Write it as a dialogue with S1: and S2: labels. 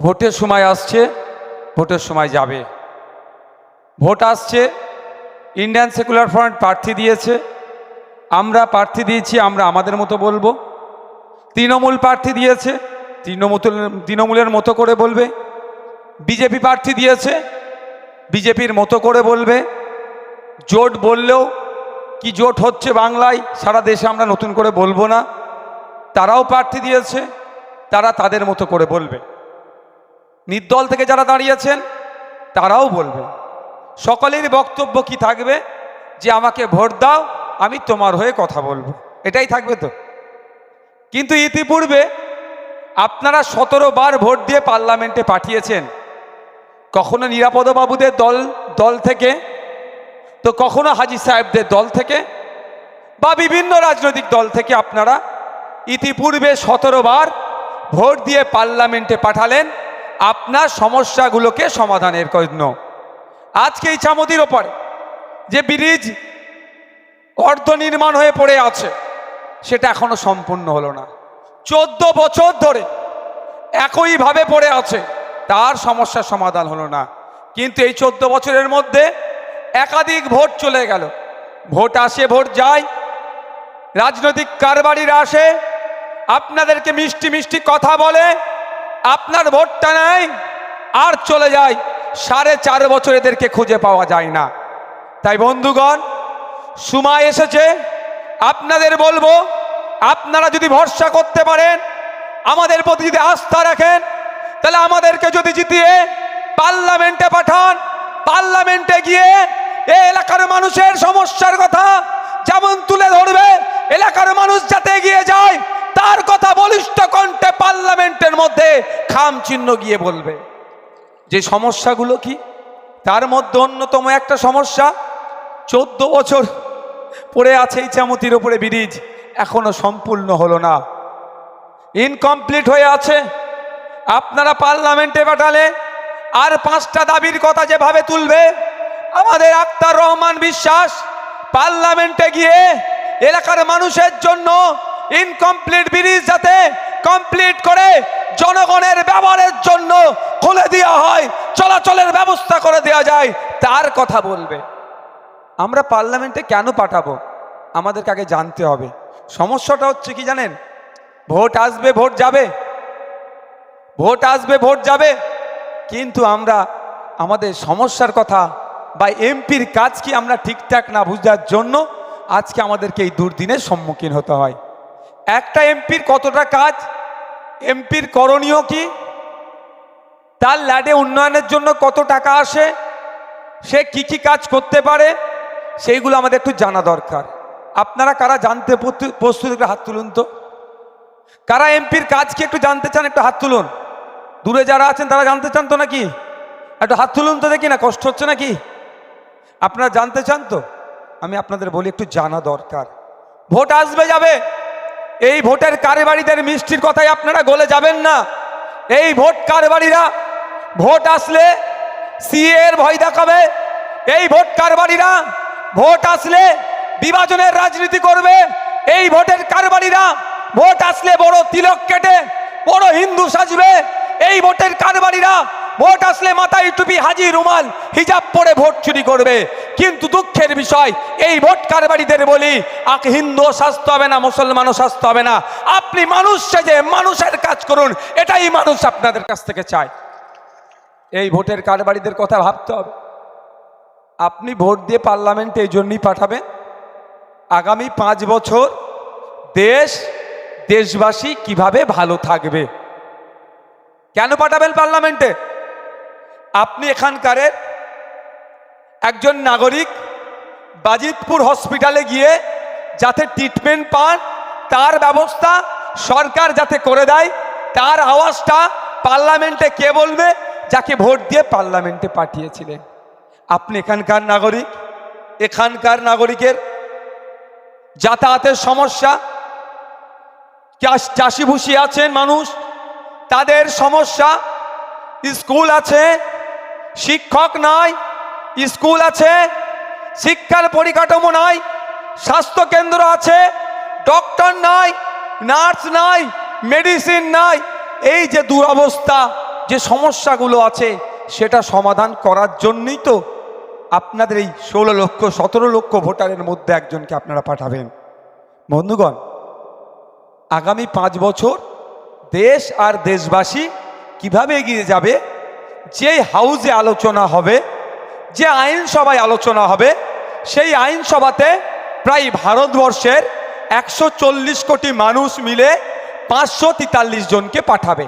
S1: ভোটের সময় আসছে, ভোটের সময় যাবে। ভোট আসছে, ইন্ডিয়ান সেকুলার ফ্রন্ট প্রার্থী দিয়েছে, আমরা প্রার্থী দিয়েছি, আমরা আমাদের মতো বলবো। তৃণমূল প্রার্থী দিয়েছে, তৃণমূলের মতো করে বলবে। বিজেপি প্রার্থী দিয়েছে, বিজেপির মতো করে বলবে। জোট বললেও কি জোট হচ্ছে বাংলায়, সারা দেশে আমরা নতুন করে বলবো না। তারাও প্রার্থী দিয়েছে, তারা তাদের মতো করে বলবে। নির্দল থেকে যারা দাঁড়িয়েছেন তারাও বলবে। সকলের বক্তব্য কি থাকবে? যে আমাকে ভোট দাও, আমি তোমার হয়ে কথা বলবো, এটাই থাকবে তো। কিন্তু ইতিপূর্বে আপনারা 17 বার ভোট দিয়ে পার্লামেন্টে পাঠিয়েছেন, কখনো নিরাপদবাবুদের দল থেকে, তো কখনো হাজী সাহেবদের দল থেকে, বা বিভিন্ন রাজনৈতিক দল থেকে আপনারা ইতিপূর্বে 17 বার ভোট দিয়ে পার্লামেন্টে পাঠালেন আপনার সমস্যাগুলোকে সমাধানের জন্য। আজকে ইছামতির ওপর যে ব্রিজ অর্ধ নির্মাণ হয়ে পড়ে আছে, সেটা এখনো সম্পূর্ণ হলো না। 14 বছর ধরে একইভাবে পড়ে আছে, তার সমস্যার সমাধান হলো না। কিন্তু এই 14 বছরের মধ্যে একাধিক ভোট চলে গেল। ভোট আসে, ভোট যায়, রাজনৈতিক কারবারিরা আসে, আপনাদেরকে মিষ্টি মিষ্টি কথা বলে, আপনার ভোটটা নেয় আর চলে যায়। 4.5 বছর এদেরকে খুঁজে পাওয়া যায় না। তাই বন্ধুগণ, সময় এসেছে, আপনাদের বলবো, আপনারা যদি ভরসা করতে পারেন, আমাদের প্রতি যদি আস্থা রাখেন, তাহলে আমাদেরকে যদি জিতিয়ে পার্লামেন্টে পাঠান, পার্লামেন্টে গিয়ে এই এলাকার মানুষের সমস্যার কথা যেমন তুলে ধরবে, এলাকার মানুষ যাতে এগিয়ে যায় তার কথা বলিষ্ঠ কণ্ঠে পার্লামেন্টের মধ্যে খাম চিহ্ন গিয়ে বলবে। যে সমস্যাগুলো কি, তার মধ্যে অন্যতম একটা সমস্যা, 14 বছর পড়ে আছে ইছামতির ওপরে ব্রিজ, এখনো সম্পূর্ণ হলো না, ইনকমপ্লিট হয়ে আছে। আপনারা পার্লামেন্টে পাঠালে আর 5টা দাবির কথা যেভাবে তুলবে, আমাদের আক্তার রহমান বিশ্বাস পার্লামেন্টে গিয়ে এলাকার মানুষের জন্য ইনকমপ্লিট ব্রিজ যাতে কমপ্লিট করে জনগণের ব্যবহারের জন্য খুলে দেওয়া হয়, চলাচলের ব্যবস্থা করে দেওয়া যায়, তার কথা বলবে। আমরা পার্লামেন্টে কেন পাঠাবো, আমাদেরকে আগে জানতে হবে। সমস্যাটা হচ্ছে কি জানেন? ভোট আসবে, ভোট যাবে, ভোট আসবে, ভোট যাবে, কিন্তু আমরা আমাদের সমস্যার কথা বা এমপির কাজ কি আমরা ঠিকঠাক না বুঝার জন্য আজকে আমাদেরকে এই দুর্দিনের সম্মুখীন হতে হয়। একটা এমপির কতটা কাজ, এমপির করণীয় কি, তার ল্যাডে উন্নয়নের জন্য কত টাকা আসে, সে কি কি কাজ করতে পারে, সেইগুলো আমাদের একটু জানা দরকার। আপনারা কারা জানতে প্রস্তুত, একটু হাত তুলুন তো। কারা এমপির কাজ কি একটু জানতে চান, একটু হাত তুলুন। দূরে যারা আছেন তারা জানতে চান তো নাকি? একটু হাত তুলুন তো দেখি না, কষ্ট হচ্ছে নাকি? আপনারা জানতে চান তো? আমি আপনাদের বলি, একটু জানা দরকার। ভোট আসবে, যাবে, এই ভোটের কারবারিদের মিষ্টির কথাই আপনারা গলে যাবেন না। এই ভোট কারবারিরা ভোট আসলে সিএ এর ভয় দেখাবে, এই ভোট কারবারিরা ভোট আসলে বিভাজনের রাজনীতি করবে, এই ভোটের কারবারিরা ভোট আসলে বড় তিলক কেটে বড় হিন্দু সাজবে, এই ভোটের কারবারিরা ভোট আসলে মাথায় টুপি, হাজি রুমাল, হিজাব পরে ভোট চুরি করবে। কিন্তু দুঃখের বিষয়, এই ভোট কারবারিদের বলি, হিন্দু শাস্তি হবে না, মুসলমানও শাস্তি হবে না। আপনি মানুষ সেজে মানুষের কাজ করুন, এটাই মানুষ আপনাদের কাছ থেকে চায়। এই ভোটের কারবারিদের কথা ভাবতে হবে। আপনি ভোট দিয়ে পার্লামেন্টে এই জন্যই পাঠাবেন, আগামী 5 বছর দেশবাসী কিভাবে ভালো থাকবে। কেন পাঠাবেন পার্লামেন্টে? আপনি এখানকার একজন নাগরিক বাজিতপুর হসপিটালে গিয়ে যাতে ট্রিটমেন্ট পান, তার ব্যবস্থা সরকার যাতে করে দেয়, তার আওয়াজটা পার্লামেন্টে কে বলবে? যাকে ভোট দিয়ে পার্লামেন্টে পাঠিয়েছিলেন। আপনি এখানকার নাগরিক, এখানকার নাগরিকের যাতায়াতের সমস্যা, চাষিভুষি আছেন মানুষ, তাদের সমস্যা, স্কুল আছে, শিক্ষক নাই, স্কুল আছে, শিক্ষার পরিকাঠামো নাই, স্বাস্থ্য কেন্দ্র আছে, ডক্টর নাই, নার্স নাই, মেডিসিন নাই, এই যে দুরবস্থা, যে সমস্যাগুলো আছে সেটা সমাধান করার জন্যই তো আপনাদের এই 16 লক্ষ 17 লক্ষ ভোটারের মধ্যে একজনকে আপনারা পাঠাবেন। বন্ধুগণ, আগামী 5 বছর দেশ আর দেশবাসী কিভাবে এগিয়ে যাবে, যে হাউসে আলোচনা হবে, যে আইনসভায় আলোচনা হবে, সেই আইনসভাতে প্রায় ভারতবর্ষের 140 কোটি মানুষ মিলে 543 জনকে পাঠাবে।